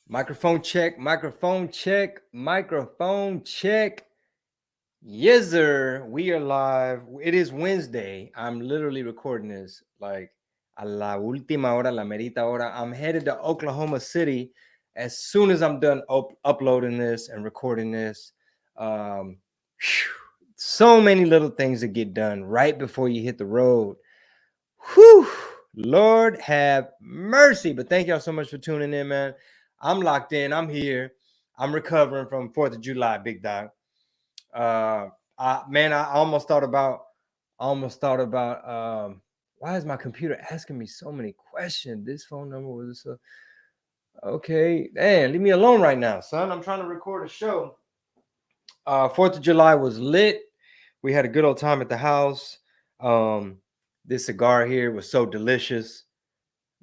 Microphone check, microphone check, microphone check. Yes, sir. We are live. It is Wednesday. I'm literally recording this like a la última hora, la merita hora. I'm headed to Oklahoma City as soon as I'm done uploading this and recording this. Um, so many little things to get done right before you hit the road. Whew, Lord have mercy. But thank y'all so much for tuning in, man. I'm locked in. I'm here. I'm recovering from 4th of July, big dog. I almost thought about why is my computer asking me so many questions? This phone number was okay. Man, leave me alone right now, son. I'm trying to record a show. 4th of July was lit. We had a good old time at the house. This cigar here was so delicious.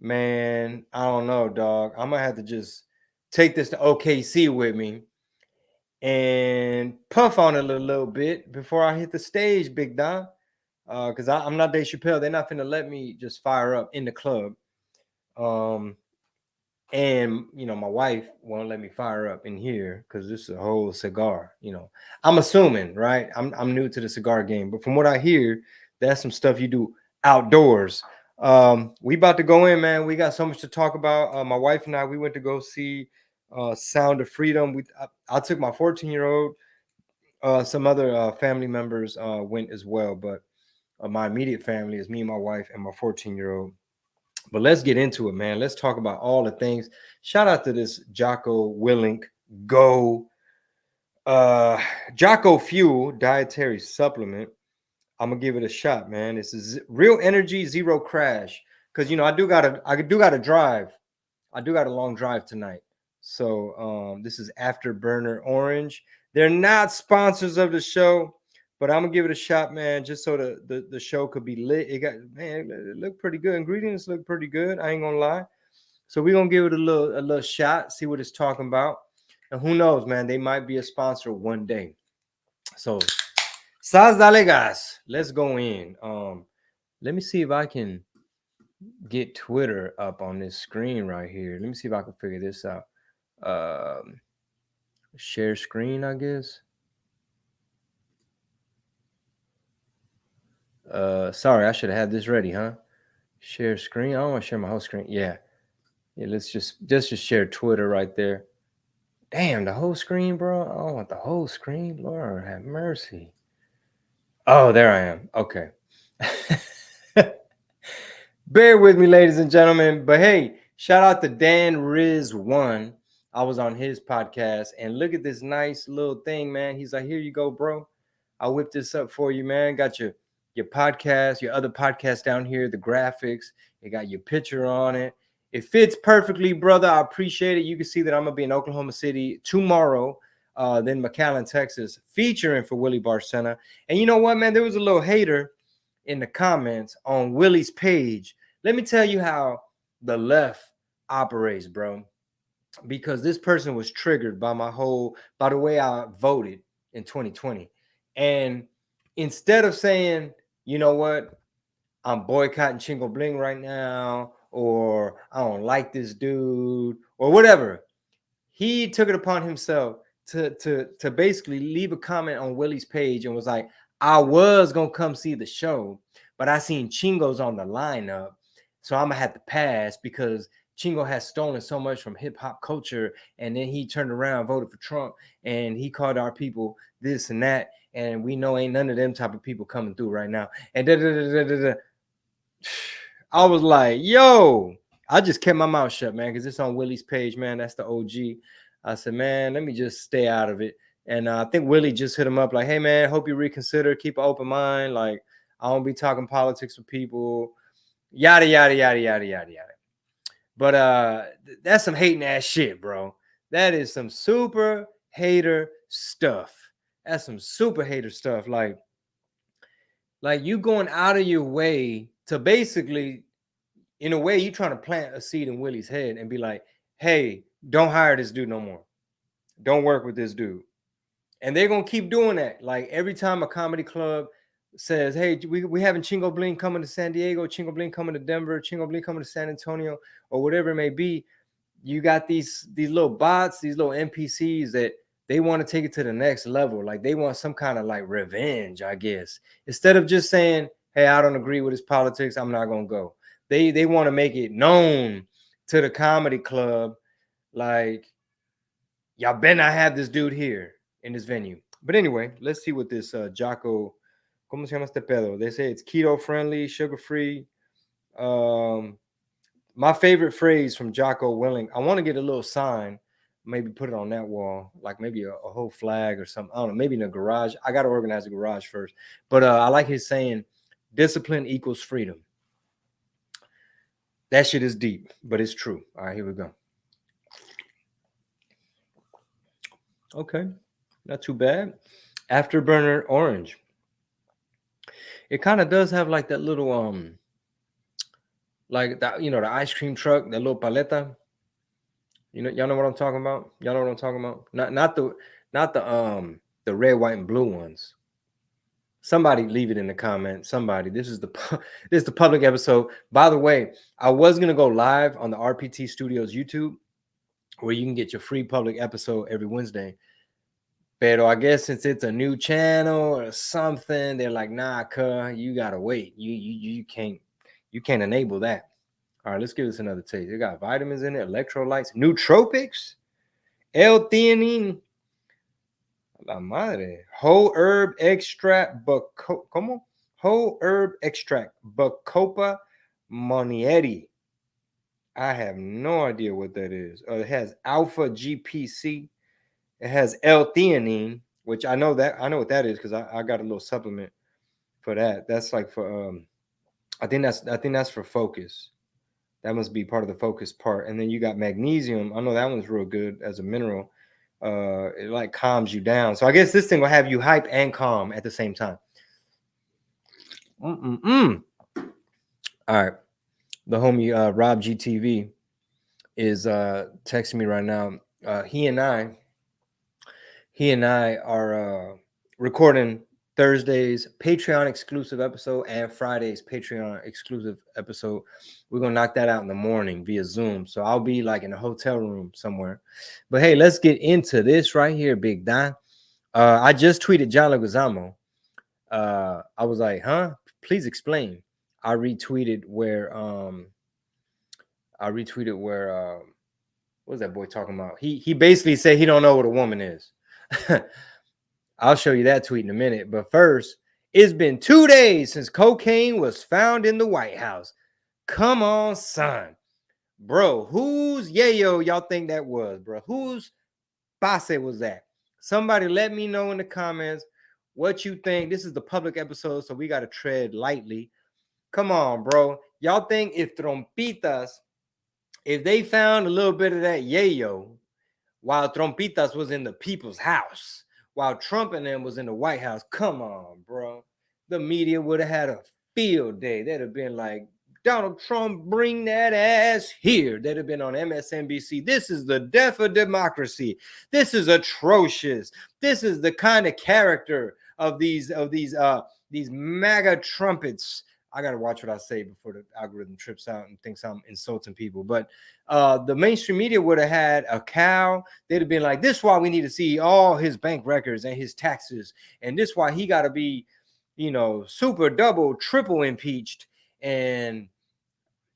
Man, I don't know, dog. I'm gonna have to just take this to OKC with me and puff on it a little bit before I hit the stage, big dog. Because I'm not Dave Chappelle. They're not finna let me just fire up in the club. And my wife won't let me fire up in here because this is a whole cigar. I'm assuming, right? I'm new to the cigar game, but from what I hear, that's some stuff you do outdoors. We about to go in, man. We got so much to talk about. My wife and I, we went to go see Sound of Freedom. I took my 14-year-old. Some other family members went as well, but my immediate family is me and my wife and my 14-year-old. But let's get into it, man. Let's talk about all the things. Shout out to this Jocko Willink Go Jocko Fuel dietary supplement. I'm gonna give it a shot, man. This is real energy, zero crash. Cause I do gotta drive. I do got a long drive tonight. So this is Afterburner Orange. They're not sponsors of the show, but I'm gonna give it a shot, man, just so the show could be lit. It looked pretty good. Ingredients look pretty good. I ain't gonna lie. So we're gonna give it a little shot, see what it's talking about. And who knows, man, they might be a sponsor one day. So Saz dale gas. Let's go in. Let me see if I can get Twitter up on this screen right here. Let me see if I can figure this out. Share screen, I guess. Sorry, I should have had this ready, huh? Share screen. I don't want to share my whole screen. Yeah. Let's just share Twitter right there. Damn, the whole screen, bro. I don't want the whole screen. Lord have mercy. Oh, there I am. Okay. Bear with me, ladies and gentlemen. But hey, shout out to Dan Riz1. I was on his podcast, and look at this nice little thing, man. He's like, here you go, bro. I whipped this up for you, man. Got your podcast, your other podcast down here, the graphics. It got your picture on it. It fits perfectly, brother. I appreciate it. You can see that I'm going to be in Oklahoma City tomorrow, then McAllen, Texas, featuring for Willie Barcena. And you know what, man? There was a little hater in the comments on Willie's page. Let me tell you how the left operates, bro. Because this person was triggered by by the way I voted in 2020. And instead of saying, you know what, I'm boycotting Chingo Bling right now, or I don't like this dude, or whatever, he took it upon himself to basically leave a comment on Willie's page and was like, I was gonna come see the show, but I seen Chingo's on the lineup, so I'm gonna have to pass because Chingo has stolen so much from hip hop culture, and then he turned around, voted for Trump, and he called our people this and that, and we know ain't none of them type of people coming through right now. And I was like, yo, I just kept my mouth shut, man, because it's on Willie's page, man. That's the OG. I said, man, let me just stay out of it. And I think Willie just hit him up like, hey, man, hope you reconsider. Keep an open mind. Like, I don't be talking politics with people. Yada, yada, yada, yada, yada, yada. But that's some hating ass shit, bro. That is some super hater stuff. That's some super hater stuff. Like you going out of your way to basically, in a way, you trying to plant a seed in Willie's head and be like, hey, don't hire this dude no more. Don't work with this dude. And they're going to keep doing that. Like every time a comedy club says, hey, we having Chingo Bling coming to San Diego, Chingo Bling coming to Denver, Chingo Bling coming to San Antonio, or whatever it may be, you got these little bots, these little NPCs that they want to take it to the next level. Like they want some kind of like revenge, I guess. Instead of just saying, hey, I don't agree with his politics, I'm not gonna go. They want to make it known to the comedy club, like, y'all better not have this dude here in this venue. But anyway, let's see what this Jocko, ¿cómo se llama este pedo? They say it's keto friendly, sugar free. My favorite phrase from Jocko Willing, I want to get a little sign, maybe put it on that wall, like maybe a whole flag or something. I don't know, maybe in a garage. I got to organize the garage first. But I like his saying, discipline equals freedom. That shit is deep, but it's true. All right, here we go. Okay, not too bad. Afterburner orange. It kind of does have like that little like that, you know, the ice cream truck, that little paleta. You know, y'all know what I'm talking about. Y'all know what I'm talking about. Not the red, white, and blue ones. Somebody leave it in the comments. Somebody. This is the public episode. By the way, I was gonna go live on the RPT Studios YouTube, where you can get your free public episode every Wednesday. Pero I guess since it's a new channel or something, they're like, nah, cuh, you gotta wait. You can't enable that. All right, let's give this another taste. It got vitamins in it, electrolytes, nootropics, L-theanine, la madre, whole herb extract, ¿cómo? Whole herb extract, Bacopa monieri. I have no idea what that is. It has alpha GPC. It has L-theanine, which I know what that is because I got a little supplement for that. That's like for I think that's for focus. That must be part of the focus part. And then you got magnesium. I know that one's real good as a mineral. It like calms you down. So I guess this thing will have you hype and calm at the same time. All right. The homie Rob GTV is texting me right now. He and I are recording Thursday's Patreon exclusive episode and Friday's Patreon exclusive episode. We're gonna knock that out in the morning via Zoom. So I'll be like in a hotel room somewhere. But hey, let's get into this right here, Big Don. I just tweeted John Leguizamo. I was like, huh? Please explain. I retweeted where what was that boy talking about? He basically said he don't know what a woman is. I'll show you that tweet in a minute. But first, it's been 2 days since cocaine was found in the White House. Come on, son. Bro, whose yayo y'all think that was, bro? Whose pase was that? Somebody let me know in the comments what you think. This is the public episode, so we got to tread lightly. Come on, bro. Y'all think if Trompitas, if they found a little bit of that yayo while Trompitas was in the people's house, while Trump and them was in the White House, come on, bro. The media would have had a field day. They'd have been like, Donald Trump, bring that ass here. They'd have been on MSNBC. This is the death of democracy. This is atrocious. This is the kind of character of these MAGA trumpets. I gotta watch what I say before the algorithm trips out and thinks I'm insulting people. But the mainstream media would have had a cow. They'd have been like, this is why we need to see all his bank records and his taxes. And this is why he got to be, you know, super, double, triple impeached. And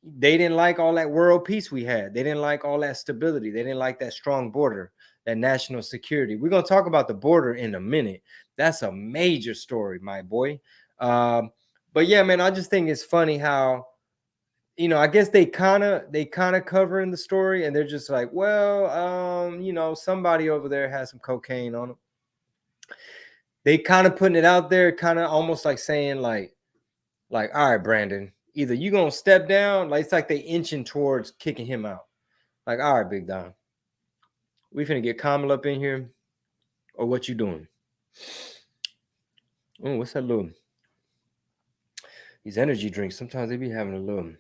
they didn't like all that world peace we had. They didn't like all that stability. They didn't like that strong border, that national security. We're going to talk about the border in a minute. That's a major story, my boy. But yeah, man, I just think it's funny how, you know, I guess they kind of cover in the story and they're just like, well, you know, somebody over there has some cocaine on them. They kind of putting it out there, kind of almost like saying like, all right, Brandon, either you going to step down, like it's like they inching towards kicking him out. Like, all right, Big Don, we finna get Kamala up in here, or what you doing? Oh, what's that little? These energy drinks, sometimes they be having a little.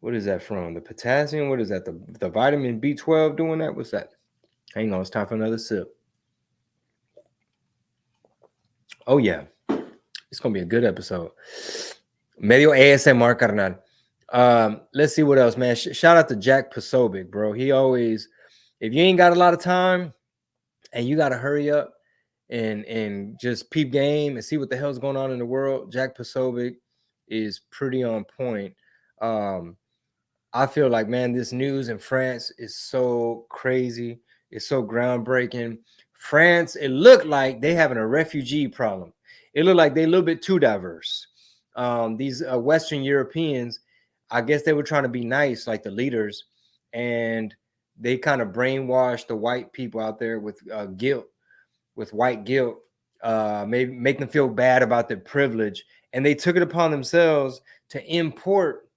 What is that from? The potassium? What is that? The vitamin B12 doing that? What's that? Hang on, it's time for another sip. Oh yeah, it's gonna be a good episode. Medio ASMR, carnal. Let's see what else, man. Shout out to Jack Posobiec, bro. He always, if you ain't got a lot of time and you got to hurry up and just peep game and see what the hell's going on in the world, Jack Posobiec is pretty on point. Um, I feel like, man, this news in France is so crazy. It's so groundbreaking. France, it looked like they having a refugee problem. It looked like they a little bit too diverse. These Western Europeans, I guess they were trying to be nice, like the leaders, and they kind of brainwashed the white people out there with guilt, with white guilt, maybe make them feel bad about their privilege, and they took it upon themselves to import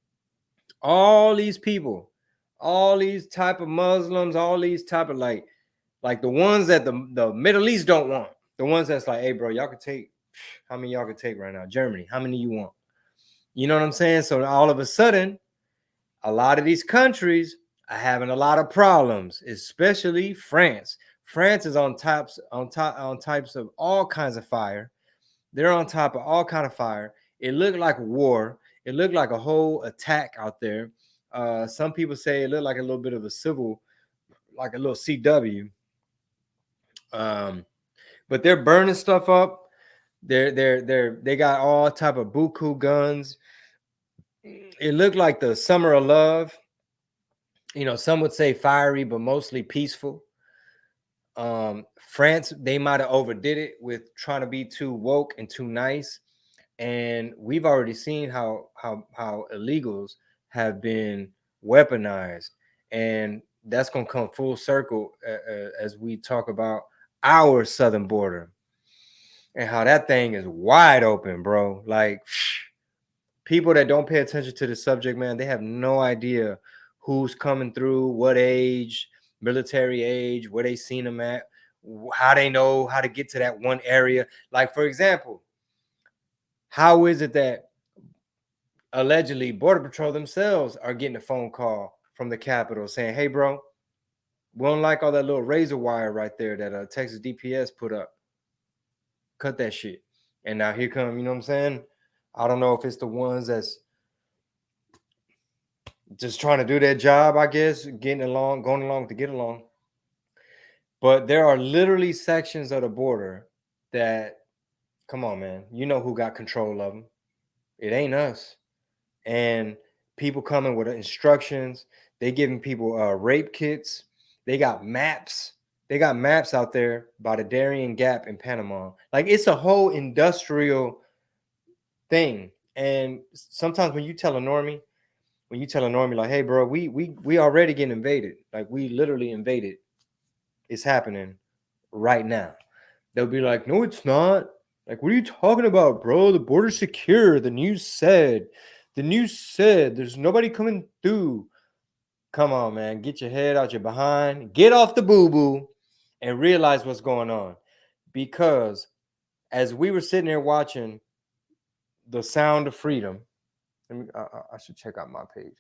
all these people, all these type of Muslims, all these type of like the ones that the Middle East don't want. The ones that's like, hey, bro, y'all can take how many y'all can take right now? Germany, how many you want? You know what I'm saying? So all of a sudden, a lot of these countries are having a lot of problems, especially France. France is on types of all kinds of fire. They're on top of all kind of fire. It looked like a war. It looked like a whole attack out there. Some people say it looked like a little bit of a civil, like a little CW. But they're burning stuff up. They got all type of buku guns. It looked like the summer of love. You know, some would say fiery, but mostly peaceful. France, they might have overdid it with trying to be too woke and too nice. And we've already seen how illegals have been weaponized, and that's gonna come full circle as we talk about our southern border and how that thing is wide open, bro. Like people that don't pay attention to the subject, man, they have no idea who's coming through, what age, military age, where they seen them at, how they know how to get to that one area. Like for example, how is it that allegedly Border Patrol themselves are getting a phone call from the Capitol saying, hey, bro, we don't like all that little razor wire right there that Texas DPS put up. Cut that shit. And now here come, you know what I'm saying? I don't know if it's the ones that's just trying to do their job, I guess, getting along, going along to get along. But there are literally sections of the border that, come on, man, you know who got control of them. It ain't us. And people coming with instructions. They giving people rape kits. They got maps. They got maps out there by the Darien Gap in Panama. Like it's a whole industrial thing. And sometimes when you tell a normie, like, hey, bro, we already getting invaded. Like we literally invaded. It's happening right now. They'll be like, no, it's not. Like, what are you talking about, bro? The border's secure. The news said there's nobody coming through. Come on, man. Get your head out your behind. Get off the boo-boo and realize what's going on. Because as we were sitting there watching The Sound of Freedom, I should check out my page.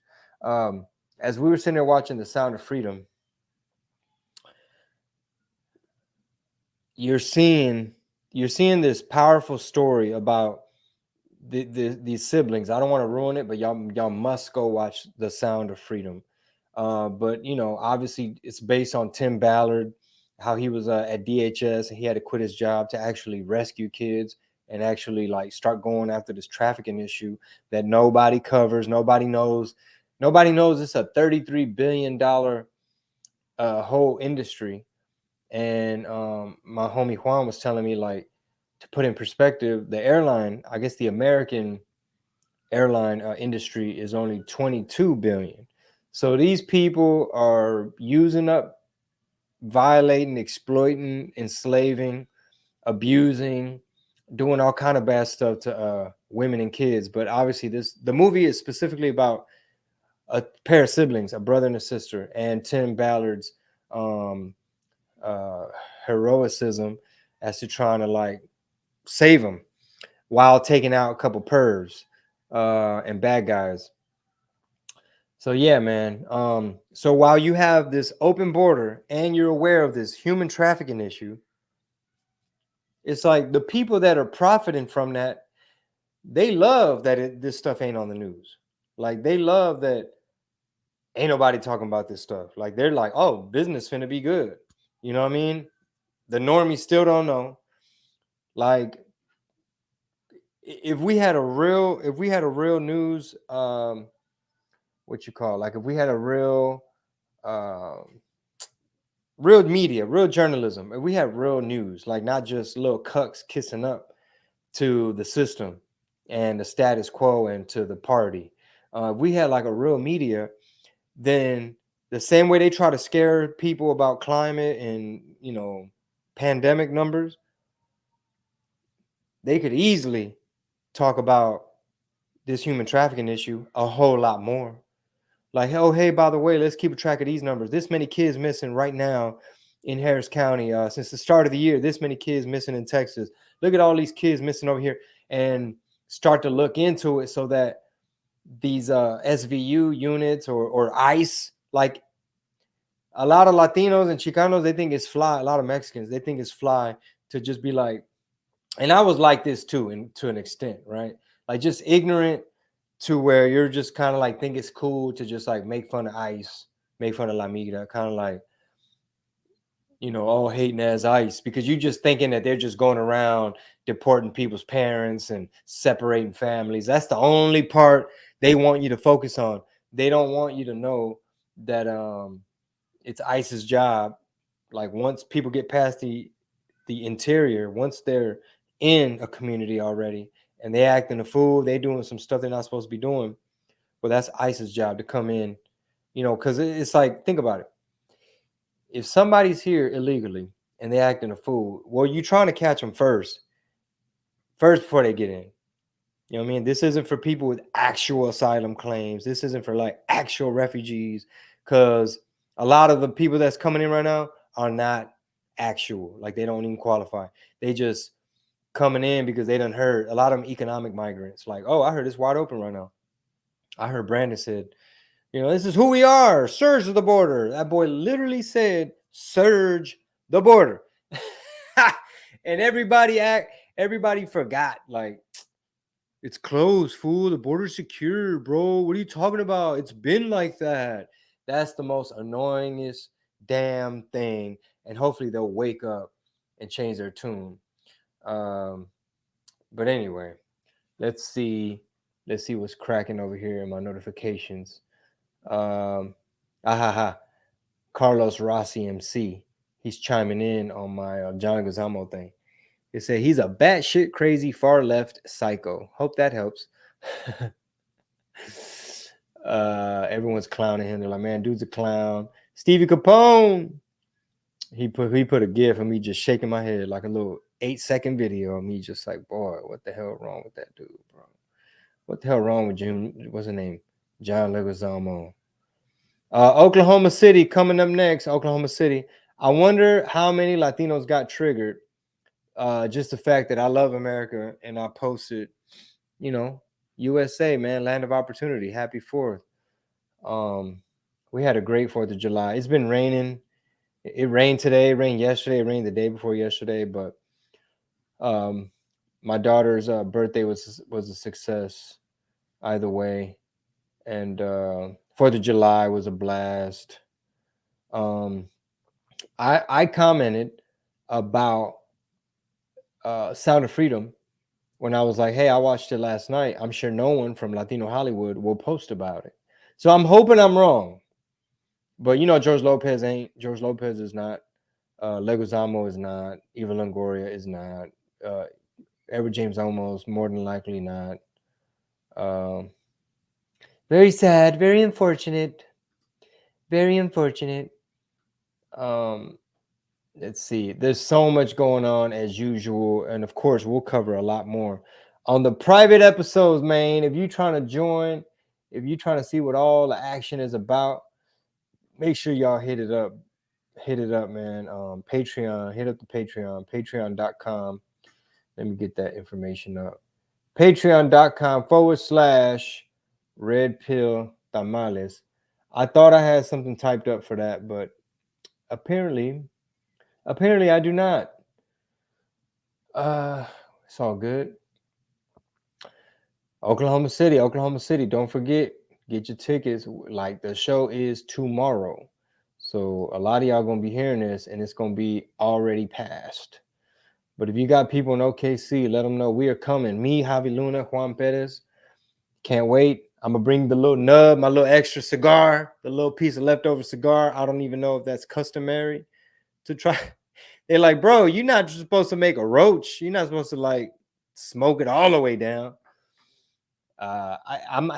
As we were sitting there watching The Sound of Freedom, you're seeing this powerful story about these siblings. I don't want to ruin it, but y'all must go watch The Sound of Freedom. But you know, obviously, it's based on Tim Ballard, how he was at DHS and he had to quit his job to actually rescue kids and actually like start going after this trafficking issue that nobody covers, nobody knows. Nobody knows it's a $33 billion whole industry. And my homie Juan was telling me, like, to put in perspective, the airline, I guess the American airline industry is only 22 billion. So these people are using up, violating, exploiting, enslaving, abusing, doing all kind of bad stuff to women and kids. But obviously the movie is specifically about a pair of siblings, a brother and a sister, and Tim Ballard's heroicism as to trying to like save them while taking out a couple pervs and bad guys. So yeah, man. So while you have this open border and you're aware of this human trafficking issue, it's like the people that are profiting from that, they love that this stuff ain't on the news. Like they love that ain't nobody talking about this stuff. Like they're like, oh, business finna be good. You know what I mean? The normies still don't know. Like if we had a real news, what you call, like if we had a um, real media, real journalism, if we had real news, like not just little cucks kissing up to the system and the status quo and to the party. If we had like a real media, then the same way they try to scare people about climate and pandemic numbers, they could easily talk about this human trafficking issue a whole lot more. Like, oh, hey, by the way, let's keep a track of these numbers. This many kids missing right now in Harris County since the start of the year. This many kids missing in Texas. Look at all these kids missing over here, and start to look into it so that these SVU units or ICE, like a lot of Latinos and Chicanos, they think it's fly. A lot of Mexicans, they think it's fly to just be like, and I was like this too, and to an extent, right? Like just ignorant to where you're just kind of like think it's cool to just like make fun of ICE, make fun of La Migra, kind of like, all hating as ICE, because you just thinking that they're just going around deporting people's parents and separating families. That's the only part they want you to focus on. They don't want you to know that it's ICE's job. Like once people get past the interior, once they're in a community already and they acting a fool, they doing some stuff they're not supposed to be doing. Well, that's ICE's job to come in, because it's like, think about it. If somebody's here illegally and they acting a fool, well, you're trying to catch them first before they get in. You know what I mean? This isn't for people with actual asylum claims. This isn't for like actual refugees, because a lot of the people that's coming in right now are not actual. Like they don't even qualify. They just coming in because they done heard. A lot of them economic migrants. Like, oh, I heard it's wide open right now. I heard Brandon said, this is who we are. Surge the border. That boy literally said, surge the border. And everybody forgot. Like, it's closed, fool. The border's secure, bro. What are you talking about? It's been like that. That's the most annoyingest damn thing. And hopefully they'll wake up and change their tune. But anyway, let's see what's cracking over here in my notifications. Carlos Rossi MC. He's chiming in on my John Guzamo thing. It said he's a batshit crazy far left psycho. Hope that helps. Everyone's clowning him. They're like, man, dude's a clown. Stevie Capone. He put a gif of me just shaking my head, like a little 8-second video of me just like, boy, what the hell wrong with that dude, bro? What the hell wrong with June? What's his name? John Leguizamo. Oklahoma City coming up next. Oklahoma City. I wonder how many Latinos got triggered. Just the fact that I love America and I posted, USA, man, land of opportunity. Happy 4th. We had a great 4th of July. It's been raining. It rained today, it rained yesterday, it rained the day before yesterday, but my daughter's birthday was a success either way. And 4th of July was a blast. I commented about Sound of Freedom when I was like, hey, I watched it last night. I'm sure no one from Latino Hollywood will post about it. So I'm hoping I'm wrong. But George Lopez ain't. George Lopez is not. Leguizamo is not. Eva Longoria is not. Edward James Olmos, more than likely not. Very sad. Very unfortunate. Very unfortunate. Let's see. There's so much going on as usual. And of course, we'll cover a lot more on the private episodes, man. If you're trying to join, if you're trying to see what all the action is about, make sure y'all hit it up. Hit it up, man. Patreon. Hit up the Patreon. Patreon.com. Let me get that information up. Patreon.com/Red Pill Tamales. I thought I had something typed up for that, but apparently I do not. It's all good. Oklahoma City. Don't forget, Get your tickets. Like the show is tomorrow. So a lot of y'all gonna be hearing this and it's gonna be already passed. But if you got people in OKC, let them know we are coming. Me, Javi Luna, Juan Perez. Can't wait. I'm gonna bring the little nub, my little extra cigar, the little piece of leftover cigar. I don't even know if that's customary to try. They're like, bro, you're not supposed to make a roach. You're not supposed to like smoke it all the way down. I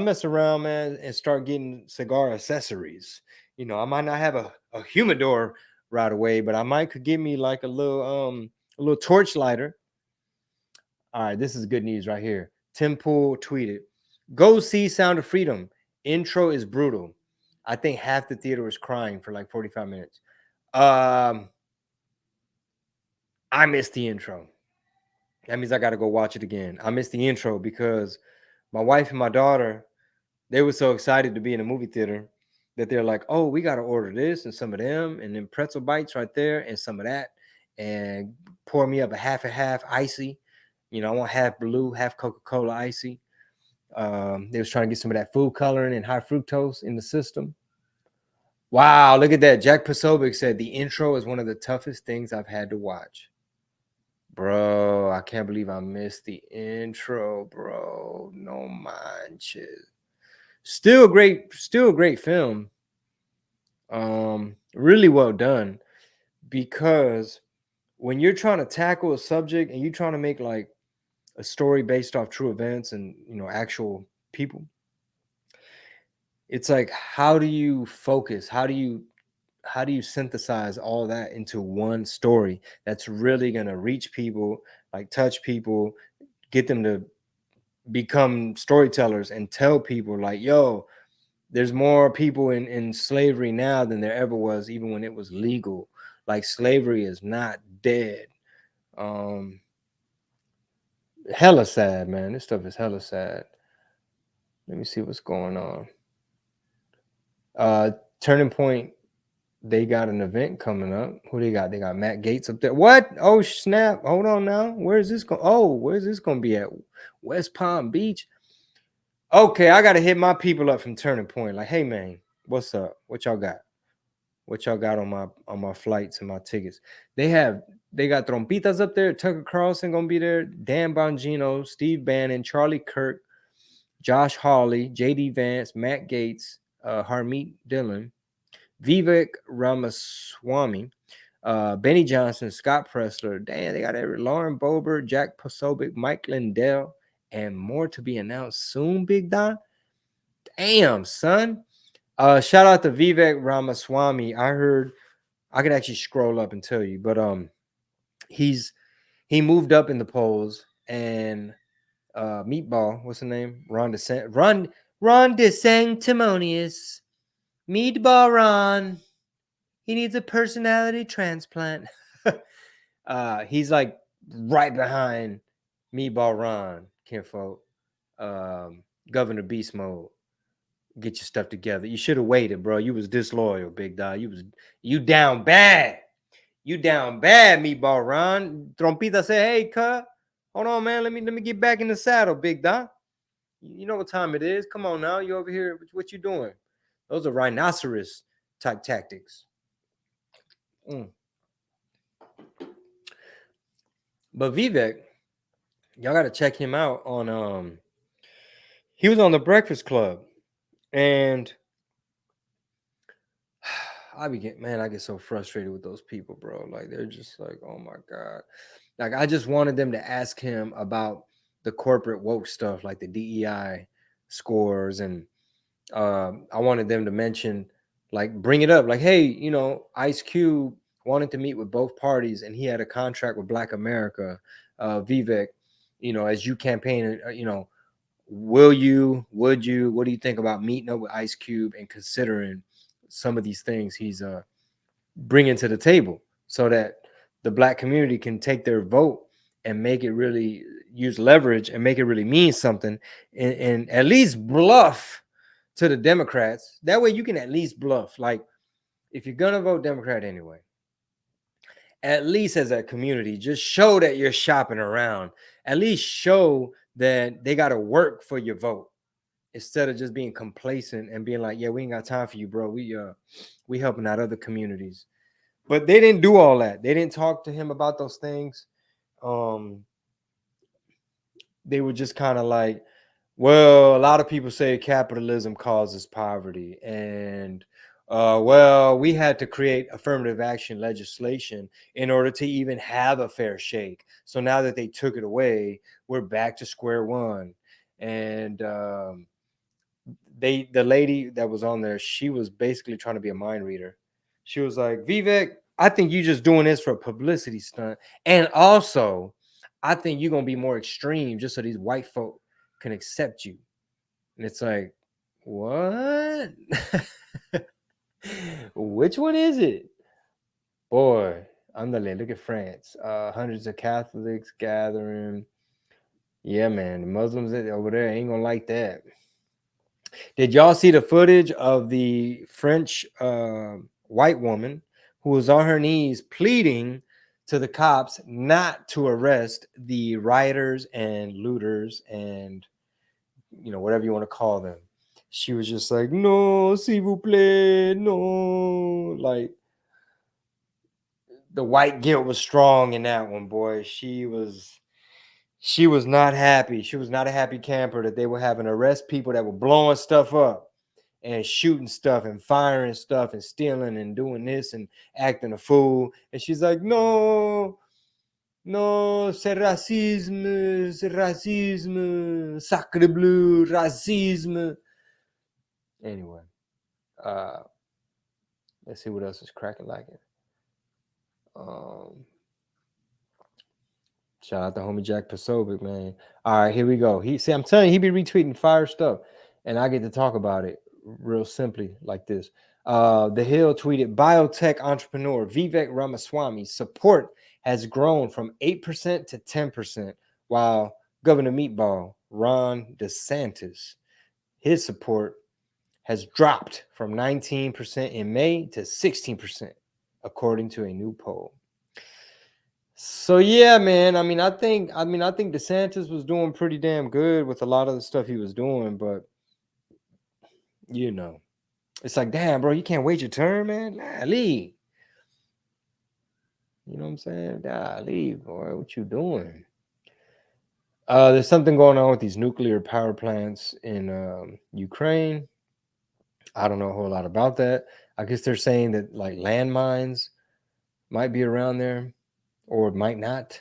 mess around, man, and start getting cigar accessories. You know, I might not have a humidor right away, but I might could give me like a little torch lighter. All right, this is good news right here. Tim Pool tweeted, "Go see Sound of Freedom. Intro is brutal. I think half the theater was crying for like 45 minutes. Um, I missed the intro. That means I got to go watch it again. I missed the intro because my wife and my daughter, they were so excited to be in a movie theater that they're like, oh, we got to order this and some of them and then pretzel bites right there and some of that and pour me up a half icy. You know, I want half blue, half Coca-Cola icy. They was trying to get some of that food coloring and high fructose in the system. Wow, look at that. Jack Posobiec said the intro is one of the toughest things I've had to watch. Bro, I can't believe I missed the intro, bro. No manches. Still a great film. Really well done because when you're trying to tackle a subject and you're trying to make like a story based off true events and you know actual people, it's like how do you focus? How do you synthesize all that into one story that's really going to reach people, like touch people, get them to become storytellers and tell people like, yo, there's more people in slavery now than there ever was, even when it was legal. Like slavery is not dead. Um, Hella sad, man. This stuff is hella sad. Let me see what's going on. Turning Point, they got an event coming up. Who they got? They got Matt Gates up there. What? Oh snap! Hold on now. Where's this going? Oh, where's this going to be at? West Palm Beach. Okay, I got to hit my people up from Turning Point. Like, hey man, what's up? What y'all got? What y'all got on my flights and my tickets? They got Trompitas up there. Tucker Carlson gonna be there. Dan Bongino, Steve Bannon, Charlie Kirk, Josh Hawley, J.D. Vance, Matt Gates, Harmeet Dillon, Vivek Ramaswamy, Benny Johnson, Scott Pressler. Damn, they got Lauren Boebert, Jack Posobiec, Mike Lindell, and more to be announced soon, Big Don. Damn, son. Shout out to Vivek Ramaswamy. I heard I could actually scroll up and tell you, but he moved up in the polls and Meatball, what's the name? Ron DeSanctimonious. Meatball Ron. He needs a personality transplant. He's like right behind Meatball Ron, kinfolk. Governor Beast Mode. Get your stuff together. You should have waited, bro. You was disloyal, big dog. You down bad. You down bad, Meatball Ron. Trompita said, hey, cut. Hold on, man. Let me get back in the saddle, big dog. You know what time it is. Come on now. You over here. What you doing? Those are rhinoceros type tactics. But Vivek, y'all got to check him out on he was on the Breakfast Club and I get so frustrated with those people, bro. Like they're just like, oh my god. Like I just wanted them to ask him about the corporate woke stuff, like the DEI scores, and I wanted them to mention, like, bring it up, like, hey, you know, Ice Cube wanted to meet with both parties, and he had a contract with Black America. Vivek, you know, as you campaign, you know, would you, what do you think about meeting up with Ice Cube and considering some of these things he's bringing to the table so that the Black community can take their vote and make it really use leverage and make it really mean something and at least bluff to the Democrats. That way you can at least bluff. Like if you're going to vote Democrat anyway, at least as a community, just show that you're shopping around. At least show that they got to work for your vote. instead of just being complacent and being like, yeah, we ain't got time for you, bro. We helping out other communities. But they didn't do all that. They didn't talk to him about those things. They were just kind of like, well, a lot of people say capitalism causes poverty, and well, we had to create affirmative action legislation in order to even have a fair shake. So now that they took it away, we're back to square one. And the lady that was on there, she was basically trying to be a mind reader. She was like, Vivek, I think you just doing this for a publicity stunt, and also I think you're gonna be more extreme just so these white folk can accept you. And it's like, what? Which one is it? Boy, andale, look at France. Hundreds of Catholics gathering. Yeah, man, the Muslims over there ain't gonna like that. Did y'all see the footage of the French white woman who was on her knees pleading to the cops not to arrest the rioters and looters and, you know, whatever you want to call them? She was just like, no, s'il vous plaît, no. Like, the white guilt was strong in that one, boy. She was not happy. She was not a happy camper that they were having to arrest people that were blowing stuff up and shooting stuff and firing stuff and stealing and doing this and acting a fool. And she's like, no, c'est racisme, sacre bleu, racisme. Anyway, let's see what else is cracking like it. Shout out to homie Jack Pasovic, man. All right, here we go. I'm telling you, he be retweeting fire stuff, and I get to talk about it real simply like this. The Hill tweeted, biotech entrepreneur Vivek Ramaswamy's support has grown from 8% to 10%, while Governor Meatball Ron DeSantis, his support has dropped from 19% in May to 16%, according to a new poll. So yeah, man. I think DeSantis was doing pretty damn good with a lot of the stuff he was doing, but you know, it's like, damn, bro, you can't wait your turn, man. Nah, leave. You know what I'm saying? Nah, leave, boy. What you doing? There's something going on with these nuclear power plants in Ukraine. I don't know a whole lot about that. I guess they're saying that like landmines might be around there, or it might not.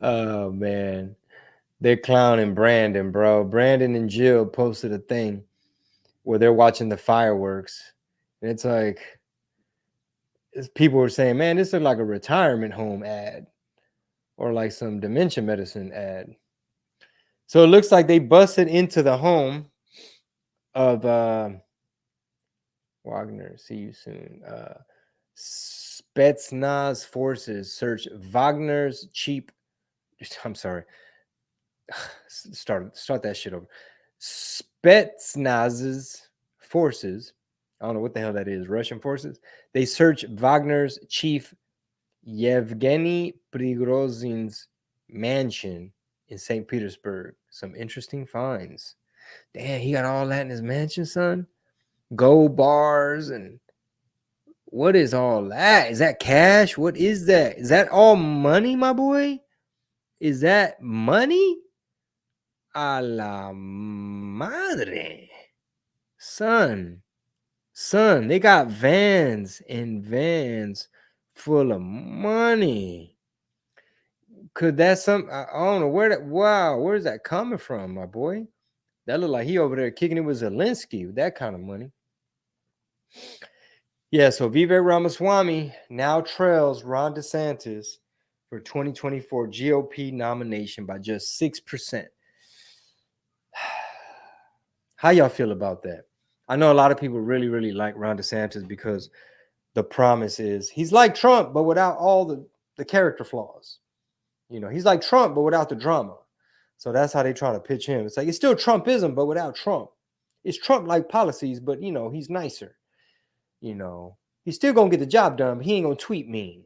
Oh man, they're clowning Brandon, bro. Brandon and Jill posted a thing where they're watching the fireworks, and it's like people were saying, "Man, this looks like a retirement home ad or like some dementia medicine ad." So it looks like they busted into the home of Wagner. See you soon. Spetsnaz forces search Wagner's cheap. I'm sorry. Start that shit over. Spetsnaz's forces, I don't know what the hell that is, Russian forces, they search Wagner's chief Yevgeny Prigozhin's mansion in St. Petersburg. Some interesting finds. Damn, he got all that in his mansion, son? Gold bars and what is all that? Is that cash? What is that? Is that all money, my boy? Is that money? A la madre. Son, they got vans and vans full of money. Could that I don't know where that, wow, where's that coming from, my boy? That look like he over there kicking it with Zelensky with that kind of money. Yeah, so Vivek Ramaswamy now trails Ron DeSantis for 2024 GOP nomination by just 6%. How y'all feel about that? I know a lot of people really, really like Ron DeSantis because the promise is he's like Trump, but without all the character flaws. You know, he's like Trump, but without the drama. So that's how they try to pitch him. It's like, it's still Trumpism, but without Trump. It's Trump-like policies, but, you know, he's nicer. You know, he's still going to get the job done, but he ain't going to tweet mean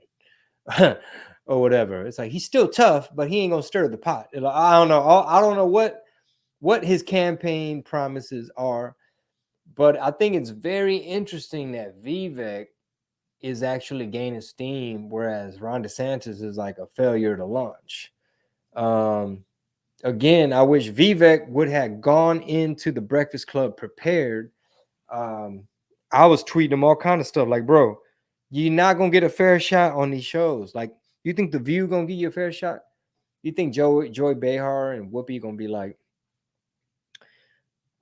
or whatever. It's like, he's still tough, but he ain't going to stir the pot. I don't know what what his campaign promises are. But I think it's very interesting that Vivek is actually gaining steam, whereas Ron DeSantis is like a failure to launch. Again, I wish Vivek would have gone into the Breakfast Club prepared. I was tweeting him all kind of stuff like, bro, you're not gonna get a fair shot on these shows. Like, you think The View gonna give you a fair shot? You think Joy Behar and Whoopi gonna be like,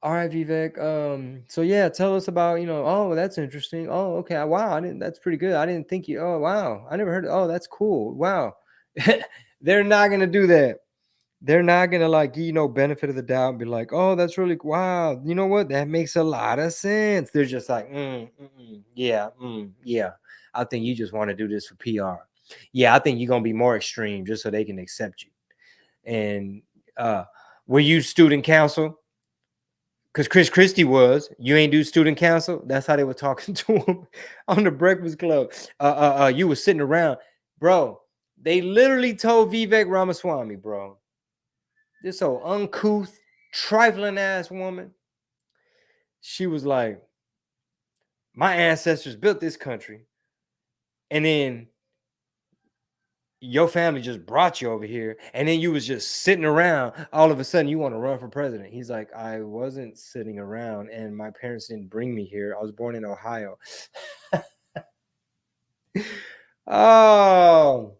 all right, Vivek. So yeah, tell us about, oh, that's interesting. Oh, okay. Wow, that's pretty good. I didn't think you, oh wow, I never heard, oh, that's cool. Wow. They're not gonna do that. They're not gonna like give you no benefit of the doubt and be like, oh, that's really wow. You know what? That makes a lot of sense. They're just like, yeah, yeah. I think you just want to do this for PR. Yeah, I think you're gonna be more extreme just so they can accept you. And were you student council? Because Chris Christie was, you ain't do student council. That's how they were talking to him on the Breakfast Club. You were sitting around, bro. They literally told Vivek Ramaswamy, bro, this old uncouth, trifling ass woman. She was like, my ancestors built this country, and then your family just brought you over here, and then you was just sitting around. All of a sudden, you want to run for president. He's like, I wasn't sitting around, and my parents didn't bring me here. I was born in Ohio. Oh,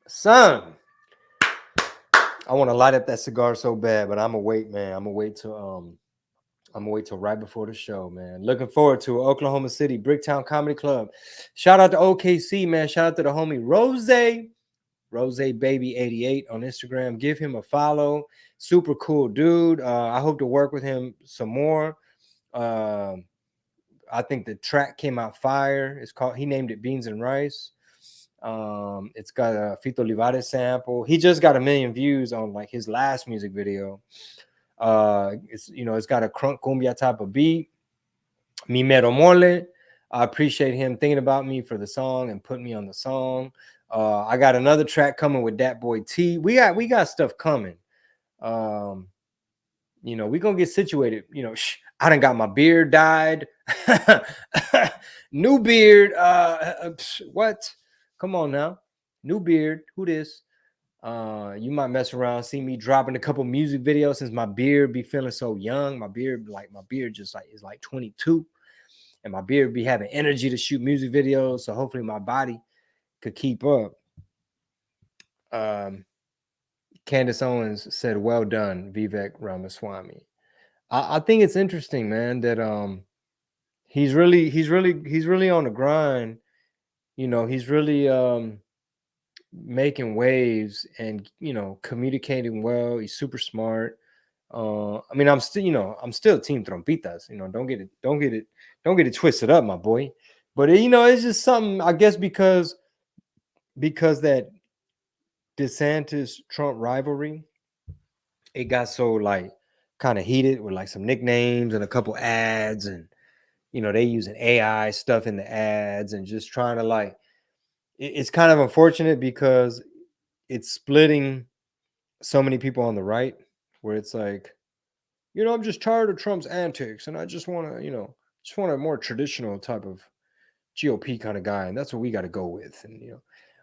son, I want to light up that cigar so bad, but I'm gonna wait, man. I'm gonna wait till right before the show, man. Looking forward to Oklahoma City Bricktown Comedy Club. Shout out to OKC, man. Shout out to the homie Rose Baby 88 on Instagram. Give him a follow. Super cool dude. I hope to work with him some more. I think the track came out fire. He named it Beans and Rice. It's got a Fito Olivares sample. He just got 1 million views on like his last music video. It's got a crunk cumbia type of beat. Mi mero mole. I appreciate him thinking about me for the song and putting me on the song. I got another track coming with Dat Boy T. We got stuff coming. We gonna get situated. I done got my beard dyed. New beard. What? Come on now. New beard. Who this? You might mess around, see me dropping a couple music videos since my beard be feeling so young. My beard just like is like 22, and my beard be having energy to shoot music videos. So hopefully my body could keep up. Candace Owens said, "Well done, Vivek Ramaswamy." I think it's interesting, man, that he's really on the grind. He's really making waves and communicating well. He's super smart. I mean, I'm still Team Trompitas. Don't get it twisted up, my boy. But it's just something, I guess, because that DeSantis Trump rivalry, it got so like kind of heated with like some nicknames and a couple ads, and they using AI stuff in the ads and just trying to like. It's kind of unfortunate because it's splitting so many people on the right, where it's like, I'm just tired of Trump's antics, and I just want a more traditional type of GOP kind of guy, and that's what we got to go with, and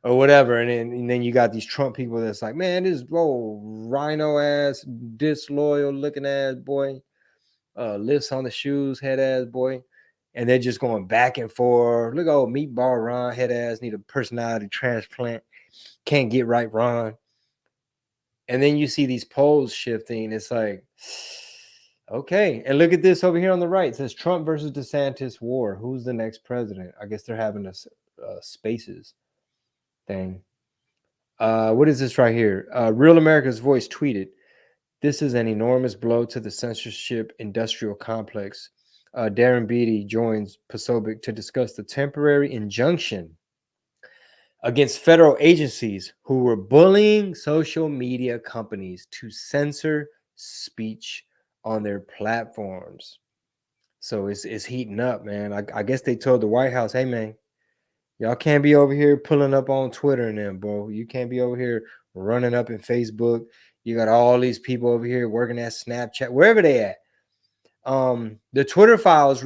or whatever. And then you got these Trump people that's like, man, this rhino ass, disloyal looking ass boy, lifts on the shoes head ass boy, and they're just going back and forth. Look, meatball Ron head ass need a personality transplant, can't get right Ron. And then you see these polls shifting. It's like, okay. And look at this over here on the right. It says Trump versus DeSantis war. Who's the next president? I guess they're having a spaces thing. What is this right here? Real America's Voice tweeted, "This is an enormous blow to the censorship industrial complex." Darren Beatty joins Posobiec to discuss the temporary injunction against federal agencies who were bullying social media companies to censor speech on their platforms. So it's heating up, man. I guess they told the White House, hey, man, y'all can't be over here pulling up on Twitter and them, bro. You can't be over here running up in Facebook. You got all these people over here working at Snapchat, wherever they at. The Twitter files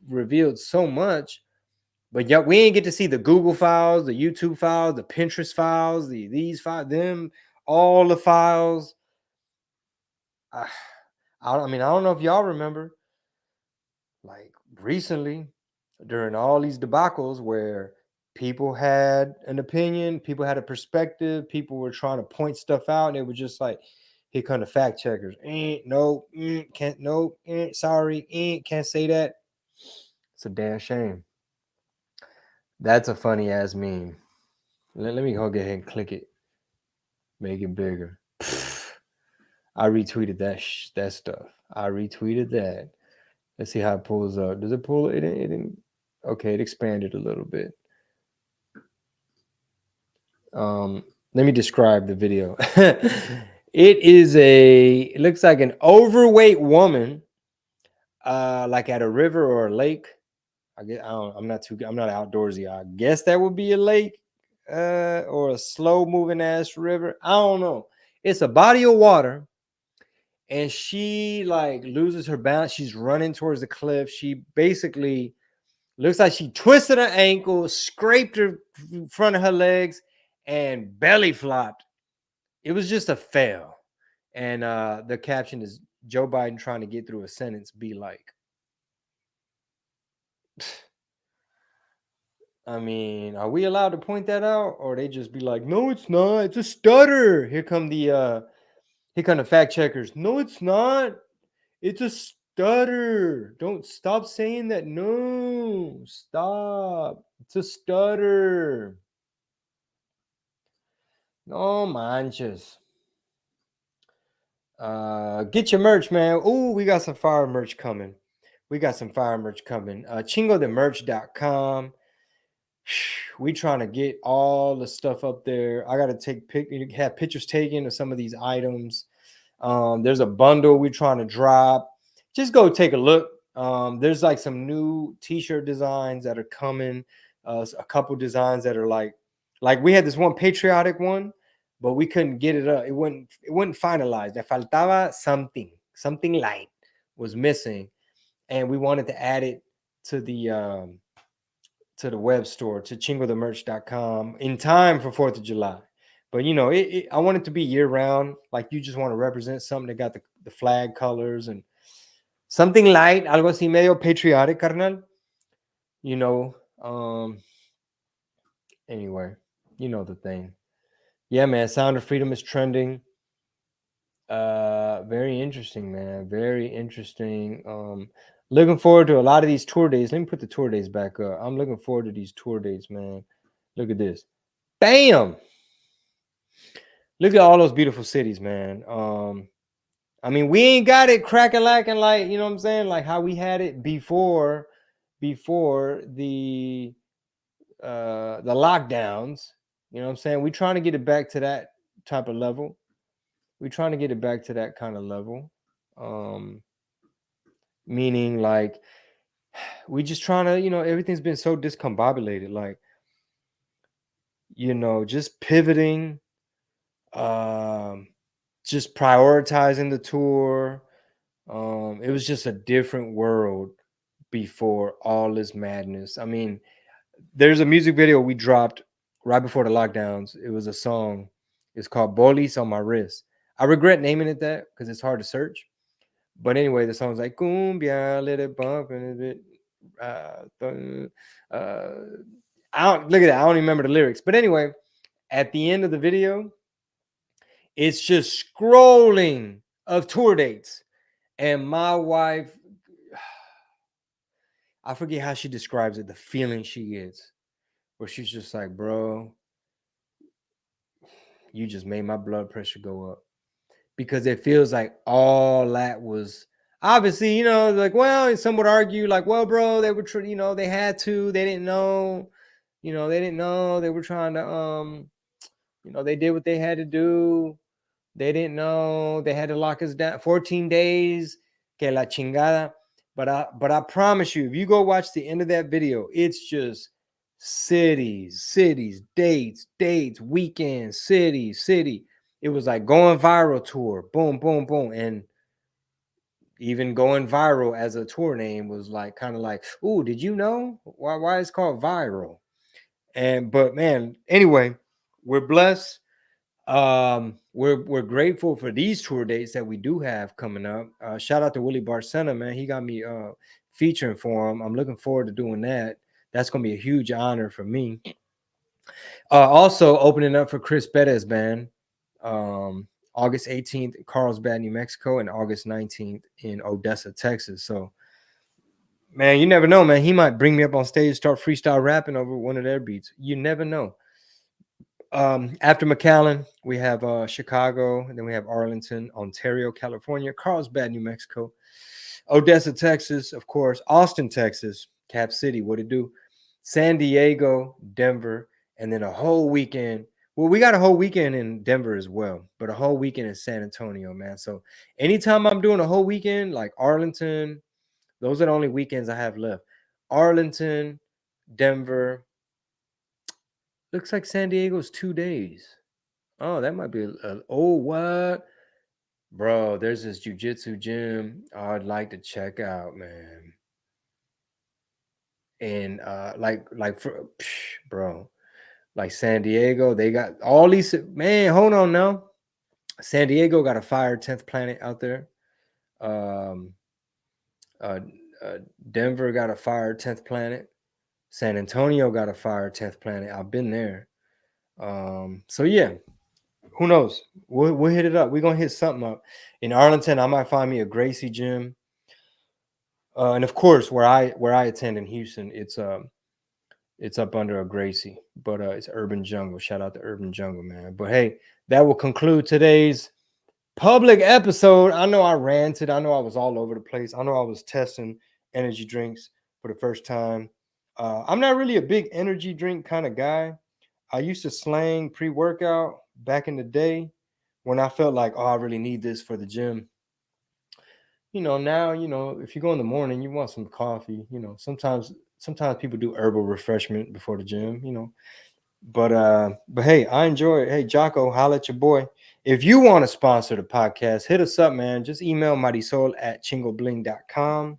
revealed so much, but yeah, we ain't get to see the Google files, the YouTube files, the Pinterest files, these files, them, all the files. I mean, I don't know if y'all remember, like recently, during all these debacles where people had an opinion, people had a perspective, people were trying to point stuff out, and it was just like, here come the fact checkers. No, can't, no, sorry, can't say that. It's a damn shame. That's a funny ass meme. Let me go ahead and click it, make it bigger. I retweeted that stuff. I retweeted that. Let's see how it pulls up. Does it pull? It didn't. Okay, it expanded a little bit. Let me describe the video. It looks like an overweight woman, like at a river or a lake. I'm not outdoorsy. I guess that would be a lake, or a slow moving ass river. I don't know. It's a body of water, and she like loses her balance. She's running towards the cliff. She basically looks like she twisted her ankle, scraped her front of her legs, and belly flopped. It was just a fail. And the caption is Joe Biden trying to get through a sentence be like. I mean, are we allowed to point that out, or they just be like, no, it's not. It's a stutter. Here come the fact checkers. No, it's not. It's a stutter. Don't stop saying that. No, stop. It's a stutter. No manches. Get your merch, man. Ooh, we got some fire merch coming. Chingothemerch.com. We trying to get all the stuff up there. I gotta have pictures taken of some of these items. There's a bundle we trying to drop. Just go take a look. There's like some new t-shirt designs that are coming. A couple designs that are like we had this one patriotic one, but we couldn't get it up. It wasn't finalized. There faltaba something light was missing, and we wanted to add it to the web store, to chingothemerch.com in time for 4th of July. But I want it to be year round. Like, you just want to represent something that got the flag colors and something light, algo así medio patriotic, carnal. Anyway, the thing. Yeah, man, Sound of Freedom is trending. Very interesting, man. Very interesting. Looking forward to a lot of these tour days. Let me put the tour days back up. I'm looking forward to these tour dates, man. Look at this. Bam! Look at all those beautiful cities, man. I mean, we ain't got it crack-a-lacking like, you know what I'm saying? Like how we had it before the lockdowns. You know what I'm saying? We're trying to get it back to that type of level. We're trying to get it back to that kind of level. Meaning like we just trying to, everything's been so discombobulated. Like, just pivoting, just prioritizing the tour. It was just a different world before all this madness. I mean, there's a music video we dropped right before the lockdowns. It was a song. It's called Bolis on My Wrist. I regret naming it that because it's hard to search. But anyway, the song's like cumbia, let it bump and a bit. I don't look at that. I don't even remember the lyrics. But anyway, at the end of the video, it's just scrolling of tour dates. And my wife, I forget how she describes it, the feeling she gets, where she's just like, bro, you just made my blood pressure go up. Because it feels like all that was obviously, like, well, some would argue like, well, bro, they were, they had to, they didn't know, they were trying to, they did what they had to do. They didn't know they had to lock us down 14 days. Que la chingada. But I promise you, if you go watch the end of that video, it's just cities, dates, weekends, city. It was like going viral tour, boom, boom, boom. And even going viral as a tour name was like kind of like, ooh, did you know why it's called viral? And but man, anyway, we're blessed. We're grateful for these tour dates that we do have coming up. Shout out to Willie Barcena, man. He got me featuring for him. I'm looking forward to doing that. That's gonna be a huge honor for me. Also opening up for Chris Bettis band, August 18th in Carlsbad, New Mexico, and August 19th in Odessa, Texas. So, man, you never know, man. He might bring me up on stage, start freestyle rapping over one of their beats. You never know. After McAllen, we have Chicago, and then we have Arlington, Ontario, California, Carlsbad, New Mexico, Odessa, Texas, of course, Austin, Texas, Cap City, what it do, San Diego, Denver, and then a whole weekend. Well, we got a whole weekend in Denver as well, but a whole weekend in San Antonio, man. So anytime I'm doing a whole weekend, like Arlington, those are the only weekends I have left. Arlington, Denver. Looks like San Diego's 2 days. Oh, that might be oh, what? Bro, there's this jujitsu gym I'd like to check out, man. And like for bro, like San Diego, they got all these, man, hold on now. San Diego got a fire 10th planet out there. Um uh, Denver got a fire 10th planet. San Antonio got a fire 10th planet. I've been there. So yeah, who knows? We'll hit it up. We're gonna hit something up. In Arlington, I might find me a Gracie gym. And of course, where I attend in Houston, it's up under a Gracie, but it's Urban Jungle. Shout out to Urban Jungle, man. But hey, that will conclude today's public episode. I know I ranted. I know I was all over the place. I know I was testing energy drinks for the first time. I'm not really a big energy drink kind of guy. I used to slang pre-workout back in the day when I felt like, oh, I really need this for the gym. Now, if you go in the morning, you want some coffee. Sometimes people do herbal refreshment before the gym. But hey, I enjoy it. Hey, Jocko, holla at your boy. If you want to sponsor the podcast, hit us up, man. Just email mightysol@chingobling.com.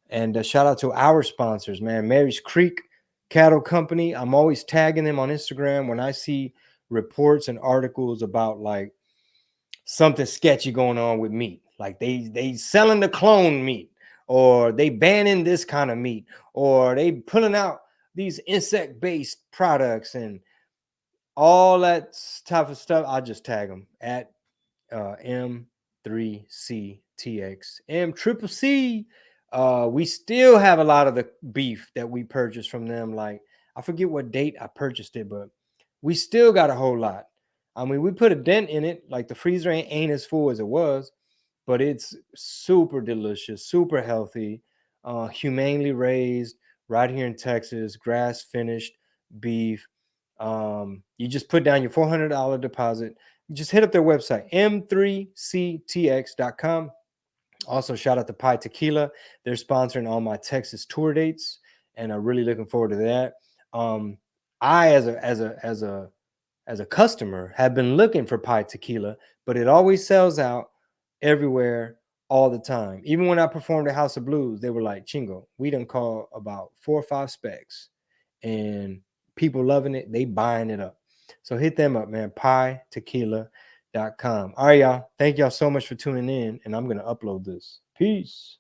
And shout out to our sponsors, man. Mary's Creek Cattle Company. I'm always tagging them on Instagram when I see reports and articles about like something sketchy going on with meat. Like they selling the clone meat, or they banning this kind of meat, or they pulling out these insect-based products and all that type of stuff. I just tag them at M3CTX, M-triple-C. We still have a lot of the beef that we purchased from them. Like, I forget what date I purchased it, but we still got a whole lot. I mean, we put a dent in it. Like, the freezer ain't as full as it was, but it's super delicious, super healthy, humanely raised right here in Texas, grass finished beef. You just put down your $400 deposit. You just hit up their website, m3ctx.com. Also, shout out to Pi Tequila. They're sponsoring all my Texas tour dates, and I'm really looking forward to that. I, as a customer, have been looking for Pi Tequila, but it always sells out everywhere all the time. Even when I performed at House of Blues, they were like, Chingo, we done call about 4 or 5 specs, and people loving it. They buying it up. So hit them up, man. PieTequila.com. All right, y'all. Thank y'all so much for tuning in, and I'm going to upload this. Peace.